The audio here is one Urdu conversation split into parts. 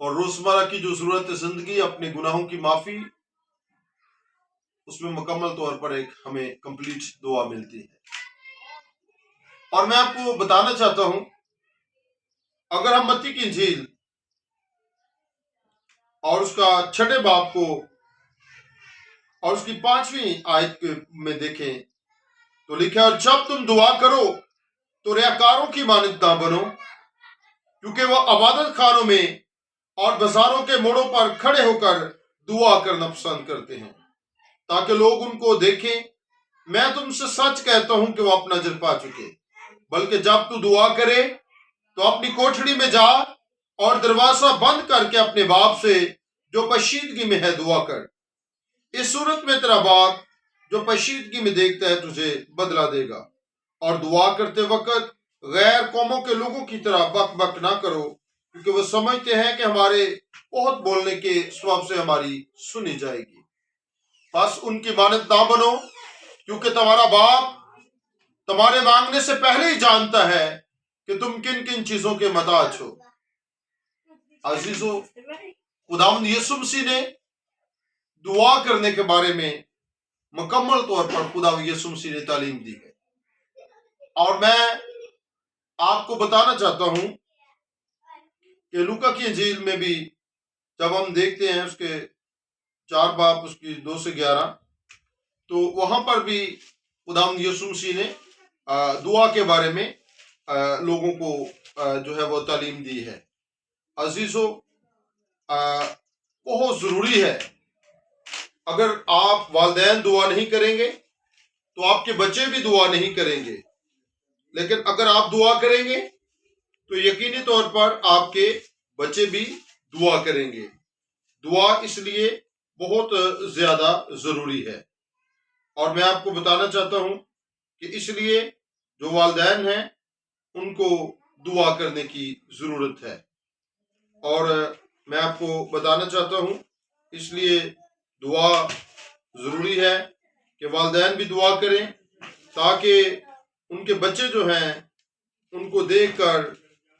اور روزمرہ کی جو ضرورت زندگی، اپنے گناہوں کی معافی، اس میں مکمل طور پر ایک ہمیں کمپلیٹ دعا ملتی ہے۔ اور میں آپ کو بتانا چاہتا ہوں، اگر ہم متی کی انجیل اور اس کا 6 باب کو اور اس کی 5ویں آیت میں دیکھیں تو لکھا ہے، اور جب تم دعا کرو تو ریاکاروں کی مانند نہ بنو، کیونکہ وہ عبادت خانوں میں اور بازاروں کے موڑوں پر کھڑے ہو کر دعا کرنا پسند کرتے ہیں تاکہ لوگ ان کو دیکھیں۔ میں تم سے سچ کہتا ہوں کہ وہ اپنا اجر پا چکے۔ بلکہ جب تو دعا کرے تو اپنی کوٹھڑی میں جا اور دروازہ بند کر کے اپنے باپ سے جو پشیدگی میں ہے دعا کر۔ اس صورت میں تیرا باپ جو پشیدگی میں دیکھتا ہے تجھے بدلہ دے گا۔ اور دعا کرتے وقت غیر قوموں کے لوگوں کی طرح بک بک نہ کرو، کیونکہ وہ سمجھتے ہیں کہ ہمارے بہت بولنے کے سبب سے ہماری سنی جائے گی۔ بس ان کی مانند نہ بنو، کیونکہ تمہارا باپ تمہارے مانگنے سے پہلے ہی جانتا ہے کہ تم کن کن چیزوں کے محتاج ہو۔ عزیزو، خداوند یسوع مسیح نے دعا کرنے کے بارے میں مکمل طور پر خداوند یسوع مسیح نے تعلیم دی ہے۔ اور میں آپ کو بتانا چاہتا ہوں کہ لوکا کی انجیل میں بھی جب ہم دیکھتے ہیں اس کے 4 باب اس کی 2 سے 11، تو وہاں پر بھی خداوند یسوع مسیح نے دعا کے بارے میں لوگوں کو جو ہے وہ تعلیم دی ہے۔ عزیزو، بہت ضروری ہے، اگر آپ والدین دعا نہیں کریں گے تو آپ کے بچے بھی دعا نہیں کریں گے، لیکن اگر آپ دعا کریں گے تو یقینی طور پر آپ کے بچے بھی دعا کریں گے۔ دعا اس لیے بہت زیادہ ضروری ہے، اور میں آپ کو بتانا چاہتا ہوں کہ اس لیے جو والدین ہیں ان کو دعا کرنے کی ضرورت ہے۔ اور میں آپ کو بتانا چاہتا ہوں اس لیے دعا ضروری ہے کہ والدین بھی دعا کریں، تاکہ ان کے بچے جو ہیں ان کو دیکھ کر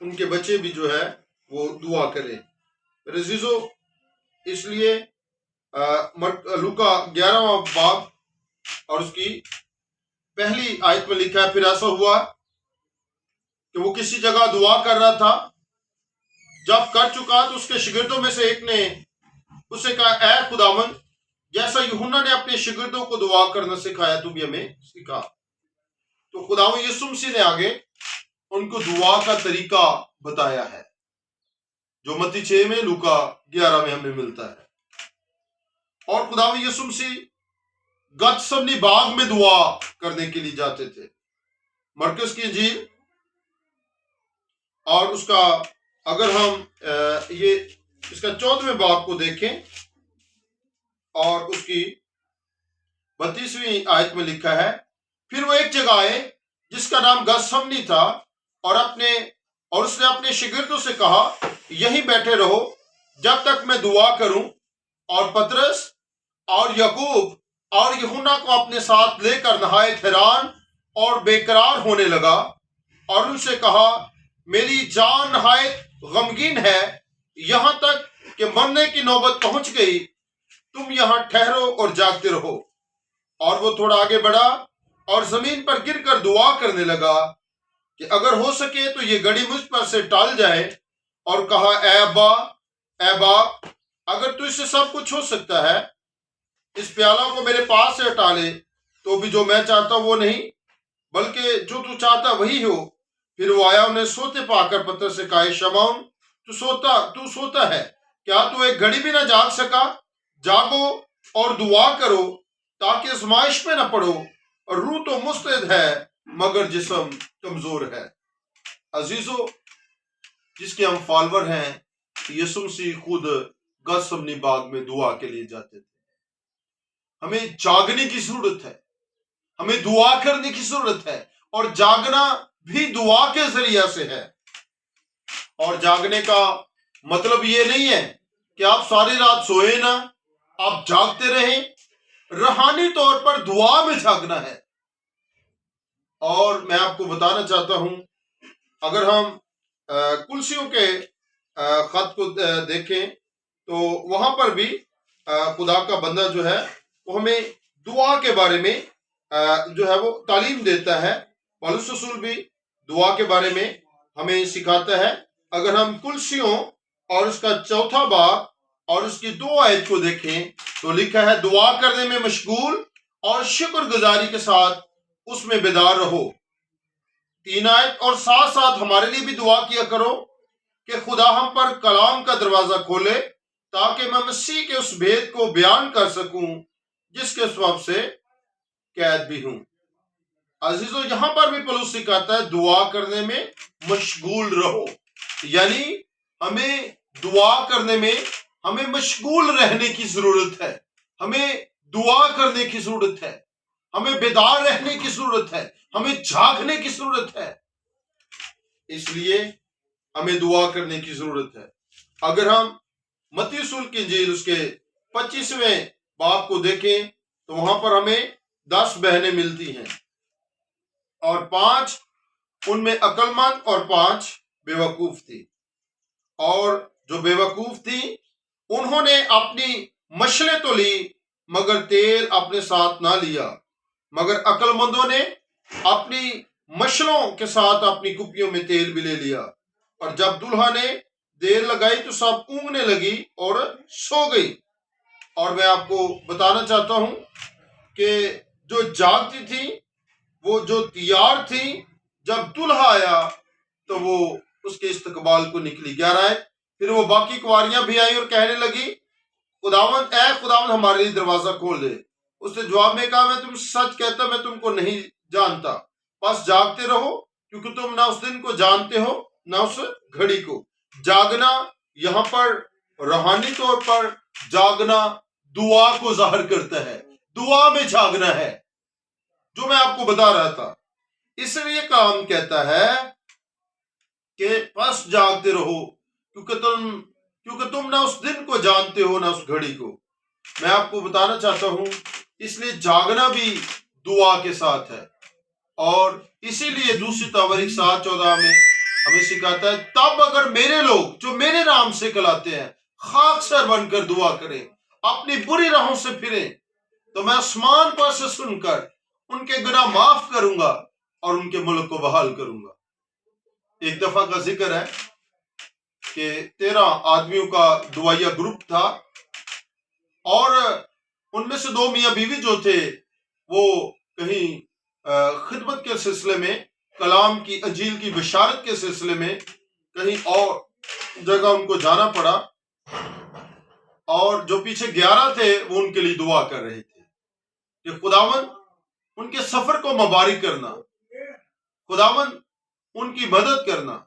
ان کے بچے بھی جو ہے وہ دعا کریں۔ میرے عزیزو، اس لیے لوکا 11واں باب اور اس کی پہلی آیت میں لکھا ہے، پھر ایسا ہوا کہ وہ کسی جگہ دعا کر رہا تھا، جب کر چکا تو اس کے شاگردوں میں سے ایک نے اسے کہا، اے خداوند، جیسا یوحنا نے اپنے شاگردوں کو دعا کرنا سکھایا تو بھی ہمیں سکھا۔ تو خداوند یسوع مسیح نے آگے ان کو دعا کا طریقہ بتایا ہے، جو متی 6 میں، لوکا 11 میں ہمیں ملتا ہے۔ اور خداوند یسوع مسیح گتسمنی باغ میں دعا کرنے کے لیے جاتے تھے۔ مرکز کی انجیل اور اس کا اگر ہم اس کا 14ویں باب کو دیکھیں اور اس کی 32ویں آیت میں لکھا ہے، پھر وہ ایک جگہ آئے جس کا نام گتسمنی تھا، اور اس نے اپنے شاگردوں سے کہا، یہیں بیٹھے رہو جب تک میں دعا کروں۔ اور پترس اور یعقوب اور یوحنا کو اپنے ساتھ لے کر نہایت حیران اور بے قرار ہونے لگا، اور ان سے کہا، میری جان نہایت غمگین ہے، یہاں تک کہ مرنے کی نوبت پہنچ گئی، تم یہاں ٹھہرو اور جاگتے رہو۔ اور وہ تھوڑا آگے بڑھا اور زمین پر گر کر دعا کرنے لگا کہ اگر ہو سکے تو یہ گھڑی مجھ پر سے ٹال جائے، اور کہا، اے باپ، اگر تجھ سے سب کچھ ہو سکتا ہے، اس پیالہ کو میرے پاس سے ہٹا لے، تو بھی جو میں چاہتا ہوں وہ نہیں بلکہ جو تو چاہتا وہی ہو۔ پھر وہ آیا، انہیں سوتے پا کر پترس سے کہا، شمعون، تو سوتا ہے، کیا تو ایک گھڑی بھی نہ جاگ سکا؟ جاگو اور دعا کرو تاکہ آزمائش میں نہ پڑو، اور روح تو مستعد ہے مگر جسم کمزور ہے۔ عزیزو، جس کے ہم فالور ہیں، یسوع مسیح خود گتسمنی باغ میں دعا کے لیے جاتے تھے۔ ہمیں جاگنے کی ضرورت ہے، ہمیں دعا کرنے کی ضرورت ہے، اور جاگنا بھی دعا کے ذریعہ سے ہے۔ اور جاگنے کا مطلب یہ نہیں ہے کہ آپ ساری رات سوئے نہ، آپ جاگتے رہیں۔ روحانی طور پر دعا میں جاگنا ہے۔ اور میں آپ کو بتانا چاہتا ہوں، اگر ہم کلسیوں کے خط کو دیکھیں تو وہاں پر بھی خدا کا بندہ جو ہے وہ ہمیں دعا کے بارے میں جو ہے وہ تعلیم دیتا ہے۔ پولس رسول بھی دعا کے بارے میں ہمیں سکھاتا ہے۔ اگر ہم کلسیوں اور اس کا 4 باب اور اس کی 2 آیت کو دیکھیں تو لکھا ہے دعا کرنے میں مشغول اور شکر گزاری کے ساتھ اس میں بیدار رہو۔ 3 آیت اور ساتھ ساتھ ہمارے لیے بھی دعا کیا کرو کہ خدا ہم پر کلام کا دروازہ کھولے تاکہ میں مسیح کے اس بھید کو بیان کر سکوں جس کے سبب سے قید بھی ہوں۔ عزیزو، یہاں پر بھی پولس سکھاتا ہے دعا کرنے میں مشغول رہو، یعنی ہمیں دعا کرنے میں ہمیں مشغول رہنے کی ضرورت ہے، ہمیں دعا کرنے کی ضرورت ہے، ہمیں بیدار رہنے کی ضرورت ہے، ہمیں جاگنے کی ضرورت ہے، اس لیے ہمیں دعا کرنے کی ضرورت ہے۔ اگر ہم متی رسول کی انجیل اس کے 25ویں باب کو دیکھیں تو وہاں پر ہمیں 10 بہنیں ملتی ہیں اور 5 ان میں عقل مند اور 5 بے وقوف تھی، اور جو بے وقوف تھی انہوں نے اپنی مشلیں تو لی مگر تیل اپنے ساتھ نہ لیا، مگر عقل مندوں نے اپنی مشلوں کے ساتھ اپنی کپیوں میں تیل بھی لے لیا، اور جب دلہا نے دیر لگائی تو سب اونگنے لگی اور سو گئی۔ اور میں آپ کو بتانا چاہتا ہوں کہ جو جاگتی تھی، وہ جو تیار تھی، جب دلہا آیا تو وہ اس کے استقبال کو نکلی۔ 11 پھر وہ باقی کنواریاں بھی آئی اور کہنے لگی خداوند، اے خداوند، ہمارے لیے دروازہ کھول دے۔ اس نے جواب میں کہا میں تم سچ کہتا میں تم کو نہیں جانتا، بس جاگتے رہو کیونکہ تم نہ اس دن کو جانتے ہو نہ اس گھڑی کو۔ جاگنا یہاں پر روحانی طور پر جاگنا دعا کو ظاہر کرتا ہے، دعا میں جاگنا ہے، جو میں آپ کو بتا رہا تھا۔ اس لیے کلام کہتا ہے کہ بس جاگتے رہو کیونکہ تم نہ اس دن کو جانتے ہو نہ اس گھڑی کو۔ میں آپ کو بتانا چاہتا ہوں اس لیے جاگنا بھی دعا کے ساتھ ہے، اور اسی لیے دوسری تواریخ 7:14 میں ہمیں سکھاتا ہے تب اگر میرے لوگ جو میرے نام سے کہلاتے ہیں خاک سر بن کر دعا کریں، اپنی بری راہوں سے پھریں، تو میں آسمان پر سے سن کر ان کے گناہ معاف کروں گا اور ان کے ملک کو بحال کروں گا۔ ایک دفعہ کا ذکر ہے کہ 13 آدمیوں کا دعائیہ گروپ تھا، اور ان میں سے 2 میاں بیوی جو تھے وہ کہیں خدمت کے سلسلے میں، کلام کی انجیل کی بشارت کے سلسلے میں کہیں اور جگہ ان کو جانا پڑا، اور جو پیچھے 11 تھے وہ ان کے لیے دعا کر رہے تھے کہ خداوند ان کے سفر کو مبارک کرنا، خداوند ان کی مدد کرنا۔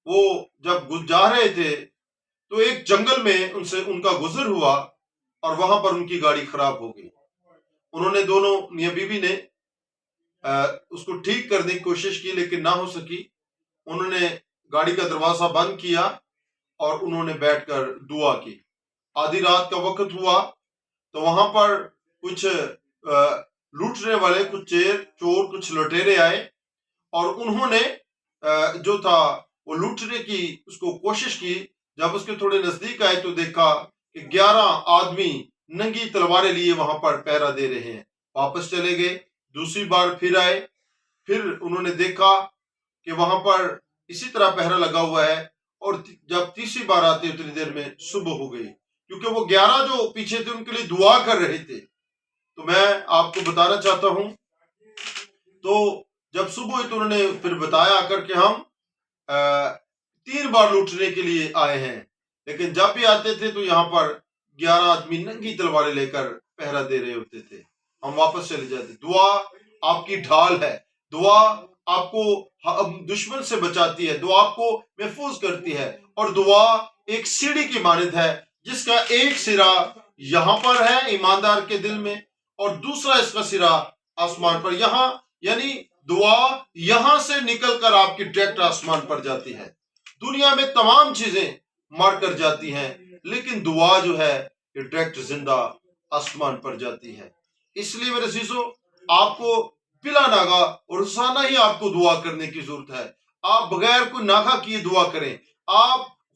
وہ جب جا رہے تھے تو ایک جنگل میں ان کا گزر ہوا اور وہاں پر ان کی گاڑی خراب ہو گئی۔ انہوں نے دونوں میاں بیوی نے اس کو ٹھیک کرنے کی کوشش کی لیکن نہ ہو سکی۔ انہوں نے گاڑی کا دروازہ بند کیا اور انہوں نے بیٹھ کر دعا کی۔ آدھی رات کا وقت ہوا تو وہاں پر کچھ لوٹنے والے، کچھ چور، کچھ لٹیرے آئے، اور انہوں نے جو تھا وہ لوٹنے کی اس کو کوشش کی۔ جب اس کے تھوڑے نزدیک آئے تو دیکھا کہ 11 آدمی ننگی تلواریں لیے وہاں پر پہرا دے رہے ہیں۔ واپس چلے گئے، دوسری بار پھر آئے، پھر انہوں نے دیکھا کہ وہاں پر اسی طرح پہرا لگا ہوا ہے، اور جب تیسری بار آتے اتنی دیر میں صبح ہو گئی، کیونکہ وہ 11 جو پیچھے تھے ان کے لیے دعا کر رہے تھے۔ تو میں آپ کو بتانا چاہتا ہوں، تو جب صبح ہوئی تو انہوں نے پھر بتایا کر کے ہم 3 بار لوٹنے کے لیے آئے ہیں، لیکن جب بھی آتے تھے تو یہاں پر 11 آدمی ننگی تلواریں لے کر پہرا دے رہے ہوتے تھے، ہم واپس چلے جاتے۔ دعا آپ کی ڈھال ہے، دعا آپ کو دشمن سے بچاتی ہے، دعا آپ کو محفوظ کرتی ہے، اور دعا ایک سیڑھی کی مانند ہے جس کا ایک سرا یہاں پر ہے ایماندار کے دل میں، اور دوسرا اس کا سرا آسمان پر۔ یہاں یعنی دعا یہاں سے نکل کر آپ کی ڈائریکٹ آسمان پر جاتی ہے۔ دنیا میں تمام چیزیں مر کر جاتی ہیں، لیکن دعا جو ہے یہ ڈائریکٹ زندہ آسمان پر جاتی ہے۔ اس لیے میرے عزیزو، آپ کو بلا ناغہ اور روزانہ ہی آپ کو دعا کرنے کی ضرورت ہے۔ آپ بغیر کوئی ناغہ کیے دعا کریں، آپ